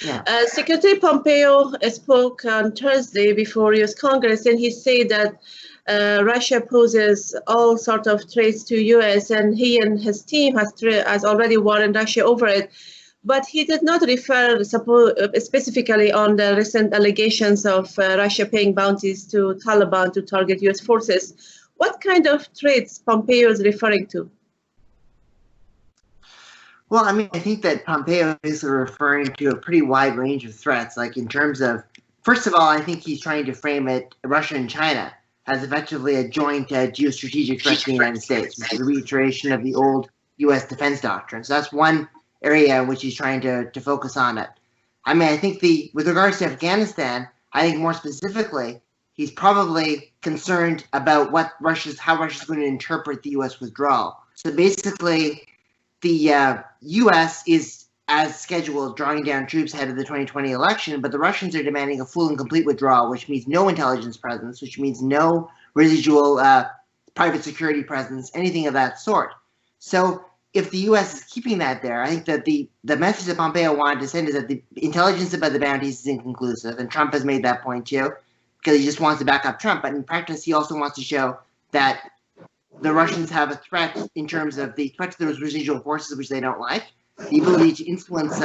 Yeah. Secretary Pompeo spoke on Thursday before U.S. Congress, and he said that Russia poses all sort of threats to U.S. and he and his team has already warned Russia over it. But he did not refer specifically on the recent allegations of Russia paying bounties to Taliban to target U.S. forces. What kind of threats Pompeo is referring to? Well, I mean, I think that Pompeo is referring to a pretty wide range of threats. Like in terms of, first of all, I think he's trying to frame it, Russia and China, as effectively a joint geostrategic threat to the United States, which is a reiteration of the old U.S. defense doctrine. So that's one area in which he's trying to focus on it. I mean, I think with regards to Afghanistan, I think more specifically, he's probably concerned about how Russia's going to interpret the U.S. withdrawal. So basically, the U.S. is, as scheduled, drawing down troops ahead of the 2020 election, but the Russians are demanding a full and complete withdrawal, which means no intelligence presence, which means no residual private security presence, anything of that sort. So if the U.S. is keeping that there, I think that the message that Pompeo wanted to send is that the intelligence about the bounties is inconclusive, and Trump has made that point too, because he just wants to back up Trump. But in practice, he also wants to show that the Russians have a threat in terms of the threat to those residual forces, which they don't like, the ability to influence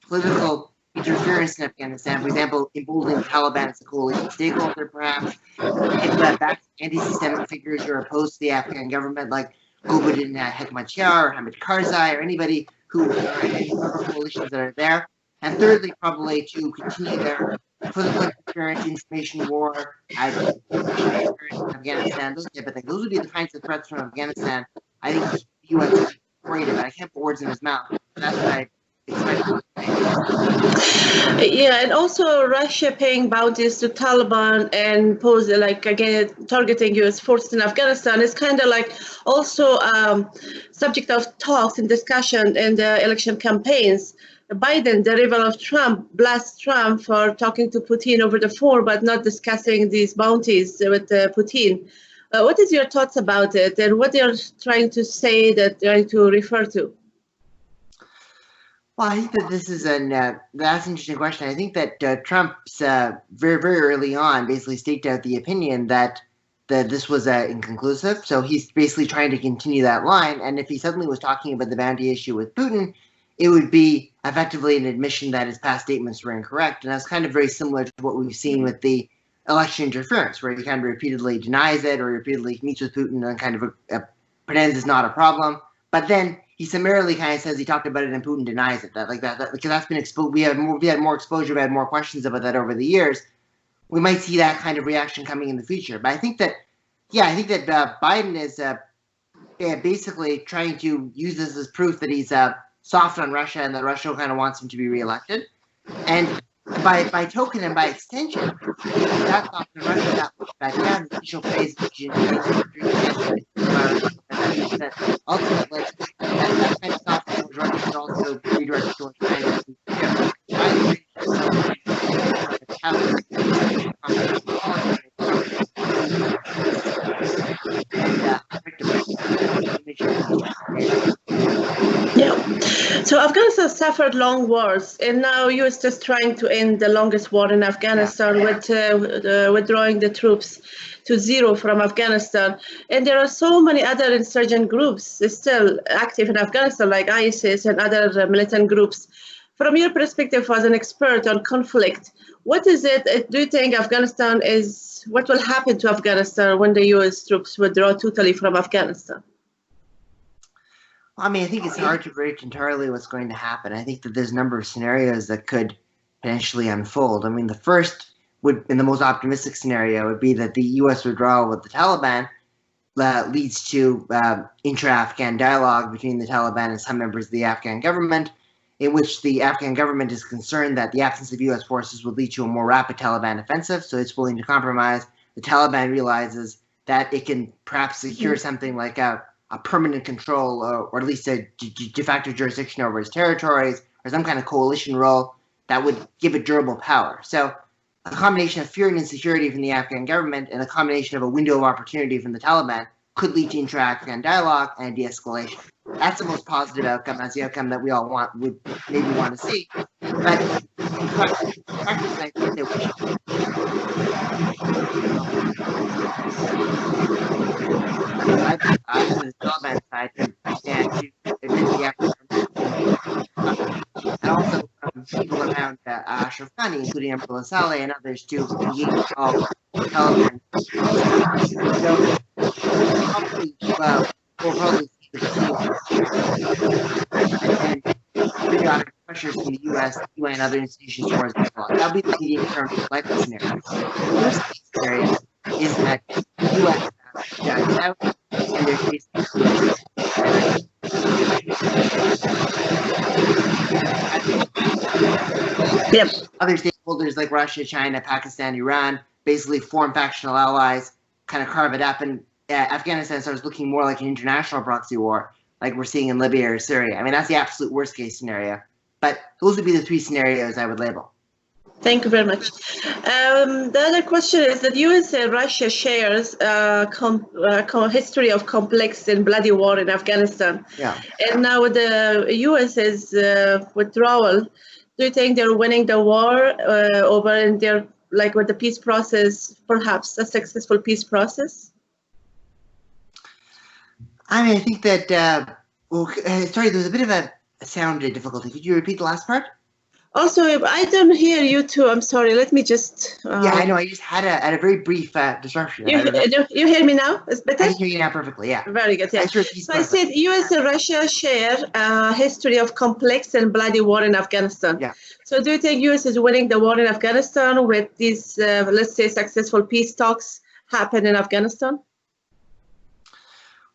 political interference in Afghanistan, for example, emboldening the Taliban as a coalition stakeholder, perhaps, if back anti-systemic figures who are opposed to the Afghan government, like Gulbuddin Hekmatyar or Hamid Karzai, or anybody who are any coalitions that are there. And thirdly, probably to continue their political interference, information war, in Afghanistan, those type of things. Those would be the kinds of threats from Afghanistan. I think the U.S. is worried about. I can't put words in his mouth, but that's what I expect. Yeah, and also Russia paying bounties to Taliban and again targeting U.S. forces in Afghanistan is kind of like also subject of talks and discussion in the election campaigns. Biden, the rival of Trump, blasts Trump for talking to Putin over the phone, but not discussing these bounties with Putin. What is your thoughts about it, and what they are trying to say that they're trying to refer to? Well, I think that this is that's an interesting question. I think that Trump's very, very early on basically staked out the opinion that this was inconclusive. So he's basically trying to continue that line. And if he suddenly was talking about the bounty issue with Putin, it would be effectively an admission that his past statements were incorrect. And that's kind of very similar to what we've seen with the election interference, where he kind of repeatedly denies it or repeatedly meets with Putin and kind of pretends it's not a problem. But then he summarily kind of says he talked about it and Putin denies it. Because that's been exposed. We had more exposure, we had more questions about that over the years. We might see that kind of reaction coming in the future. But I think that Biden is basically trying to use this as proof that he's soft on Russia and that Russia kind of wants him to be reelected. And by token and by extension, that's soft on Russia, that back down the initial phase of that ultimately that kind of soft on Russia should also redirect towards China. So Afghanistan suffered long wars, and now U.S. is trying to end the longest war in Afghanistan with withdrawing the troops to zero from Afghanistan. And there are so many other insurgent groups still active in Afghanistan, like ISIS and other militant groups. From your perspective as an expert on conflict, what is it, do you think Afghanistan is, what will happen to Afghanistan when the U.S. troops withdraw totally from Afghanistan? I mean, I think it's hard to predict entirely what's going to happen. I think that there's a number of scenarios that could potentially unfold. I mean, the first in the most optimistic scenario, would be that the U.S. withdrawal with the Taliban leads to intra-Afghan dialogue between the Taliban and some members of the Afghan government, in which the Afghan government is concerned that the absence of U.S. forces would lead to a more rapid Taliban offensive, so it's willing to compromise. The Taliban realizes that it can perhaps secure something like a permanent control or at least a de facto jurisdiction over its territories or some kind of coalition role that would give it durable power. So a combination of fear and insecurity from the Afghan government and a combination of a window of opportunity from the Taliban could lead to intra-Afghan dialogue and de-escalation. that's the most positive outcome. That's the outcome that we all would maybe want to see. But I think that we should the Taliban side to understand to admit the effort and also from people around Ashraf Ghani, including Abdullah Saleh and others, to engage all Taliban. So probably we'll probably see the and periodic pressures from the U.S., UN, and other institutions towards Hezbollah. That would be the medium-term likely scenario. The worst case scenario is that the U.S. judges out and they're facing Yep. other stakeholders like Russia, China, Pakistan, Iran basically form factional allies, kind of carve it up, and Afghanistan starts looking more like an international proxy war, like we're seeing in Libya or Syria. I mean, that's the absolute worst case scenario. But those would be the three scenarios I would label. Thank you very much. The other question is that U.S. and Russia shares a history of complex and bloody war in Afghanistan. Yeah. And now with the U.S.'s withdrawal, do you think they're winning the war over in their, like with the peace process, perhaps a successful peace process? I mean, I think that, sorry, there was a bit of a sound difficulty. Could you repeat the last part? Also, I don't hear you too. I'm sorry. Let me just. Yeah, I know. I just had a very brief disruption. You hear me now? It's better? I can hear you now perfectly, yeah. Very good, yeah. So I said U.S. and Russia share a history of complex and bloody war in Afghanistan. Yeah. So do you think U.S. is winning the war in Afghanistan with these, let's say, successful peace talks happen in Afghanistan?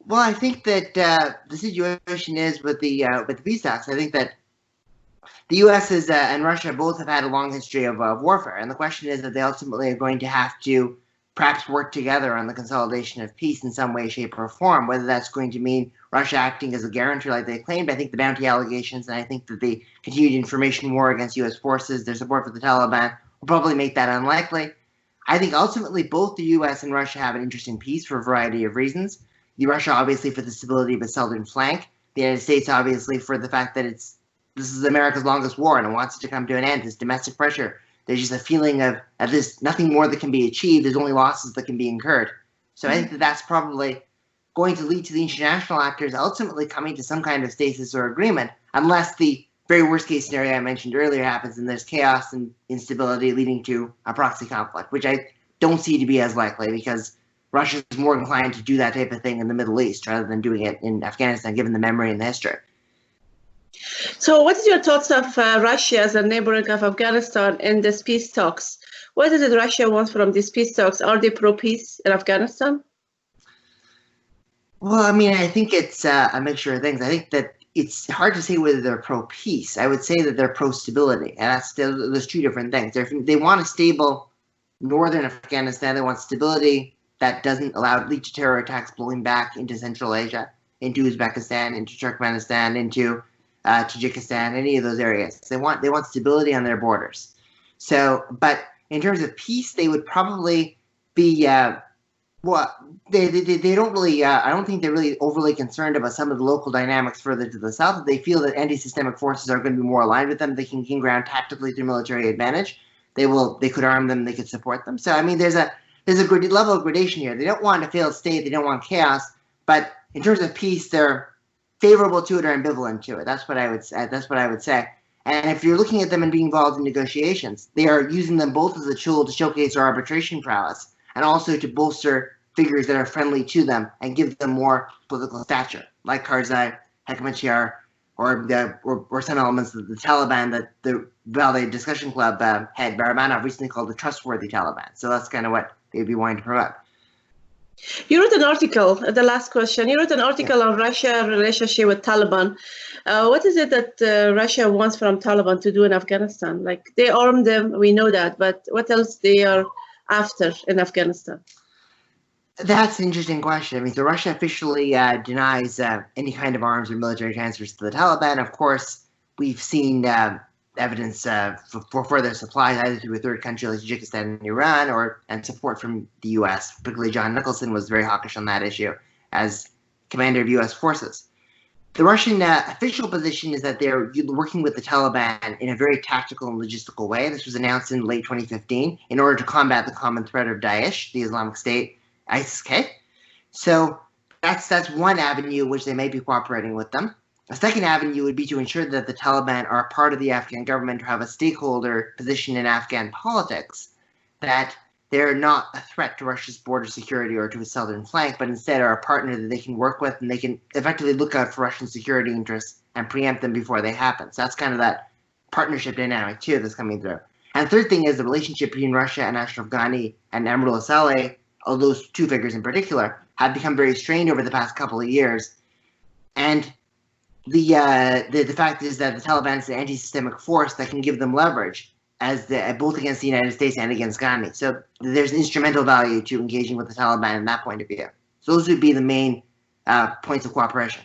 Well, I think that the situation is with the peace talks. I think that the U.S. and Russia both have had a long history of warfare, and the question is that they ultimately are going to have to perhaps work together on the consolidation of peace in some way, shape, or form. Whether that's going to mean Russia acting as a guarantor like they claimed, I think the bounty allegations and I think that the continued information war against U.S. forces, their support for the Taliban, will probably make that unlikely. I think ultimately both the U.S. and Russia have an interest in peace for a variety of reasons. The Russia obviously for the stability of its southern flank. The United States obviously for the fact that this is America's longest war and it wants it to come to an end. This domestic pressure. There's just a feeling of this nothing more that can be achieved. There's only losses that can be incurred. So I think that that's probably going to lead to the international actors ultimately coming to some kind of stasis or agreement, unless the very worst case scenario I mentioned earlier happens and there's chaos and instability leading to a proxy conflict, which I don't see to be as likely because Russia is more inclined to do that type of thing in the Middle East rather than doing it in Afghanistan, given the memory and the history. So what is your thoughts of Russia as a neighboring of Afghanistan in these peace talks? What is it Russia wants from these peace talks? Are they pro-peace in Afghanistan? Well, I mean, I think it's a mixture of things. I think that it's hard to say whether they're pro-peace. I would say that they're pro-stability, and there's two different things. They want a stable northern Afghanistan. They want stability that doesn't lead to terror attacks blowing back into Central Asia, into Uzbekistan, into Turkmenistan, into Tajikistan, any of those areas. They want stability on their borders. So, but in terms of peace, they would probably be they don't really. I don't think they're really overly concerned about some of the local dynamics further to the south. They feel that anti-systemic forces are going to be more aligned with them. They can gain ground tactically through military advantage. They could arm them. They could support them. So I mean, there's a level of gradation here. They don't want a failed state. They don't want chaos. But in terms of peace, they're favorable to it or ambivalent to it. That's what I would say. And if you're looking at them and being involved in negotiations, they are using them both as a tool to showcase their arbitration prowess and also to bolster figures that are friendly to them and give them more political stature, like Karzai, Hekmatyar, or some elements of the Taliban that the Valley Discussion Club head Baramanov recently called the trustworthy Taliban. So that's kind of what they'd be wanting to promote. You wrote an article, the last question, you wrote an article on Russia's relationship with Taliban. What is it that Russia wants from Taliban to do in Afghanistan? Like, they armed them, we know that, but what else they are after in Afghanistan? That's an interesting question. I mean, so Russia officially denies any kind of arms or military transfers to the Taliban. Of course, we've seen evidence for further supplies either through a third country like Tajikistan and Iran and support from the U.S. Particularly John Nicholson was very hawkish on that issue as commander of U.S. forces. The Russian official position is that they're working with the Taliban in a very tactical and logistical way. This was announced in late 2015 in order to combat the common threat of Daesh, the Islamic State, ISIS-K. So that's one avenue which they may be cooperating with them. A second avenue would be to ensure that the Taliban are a part of the Afghan government or have a stakeholder position in Afghan politics, that they're not a threat to Russia's border security or to its southern flank, but instead are a partner that they can work with and they can effectively look out for Russian security interests and preempt them before they happen. So that's kind of that partnership dynamic too that's coming through. And the third thing is the relationship between Russia and Ashraf Ghani and Amrullah Saleh, all those two figures in particular, have become very strained over the past couple of years. And the fact is that the Taliban is an anti-systemic force that can give them leverage as both against the United States and against Ghani. So there's an instrumental value to engaging with the Taliban in that point of view. So those would be the main points of cooperation.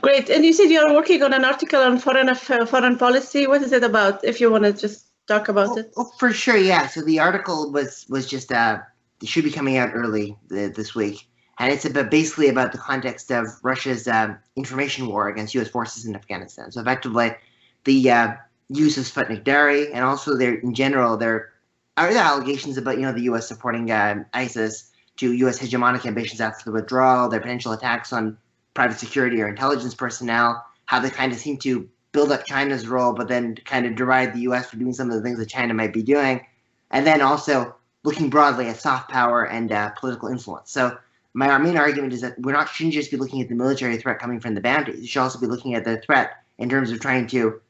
Great. And you said you're working on an article on foreign policy. What is it about, if you want to just talk about it? Oh, for sure, yeah. So the article was just, it should be coming out early this week. And it's basically about the context of Russia's information war against U.S. forces in Afghanistan. So effectively, the use of Sputnik Dairy, and also in general, there are allegations about the U.S. supporting ISIS to U.S. hegemonic ambitions after the withdrawal, their potential attacks on private security or intelligence personnel, how they kind of seem to build up China's role, but then kind of deride the U.S. for doing some of the things that China might be doing, and then also looking broadly at soft power and political influence. So our main argument is that shouldn't just be looking at the military threat coming from the bounties. You should also be looking at the threat in terms of trying to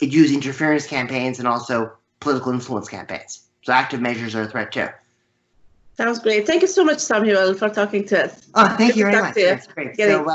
use interference campaigns and also political influence campaigns. So active measures are a threat too. Sounds great. Thank you so much, Samuel, for talking to us. Oh, thank you very much. That's great. Thank you.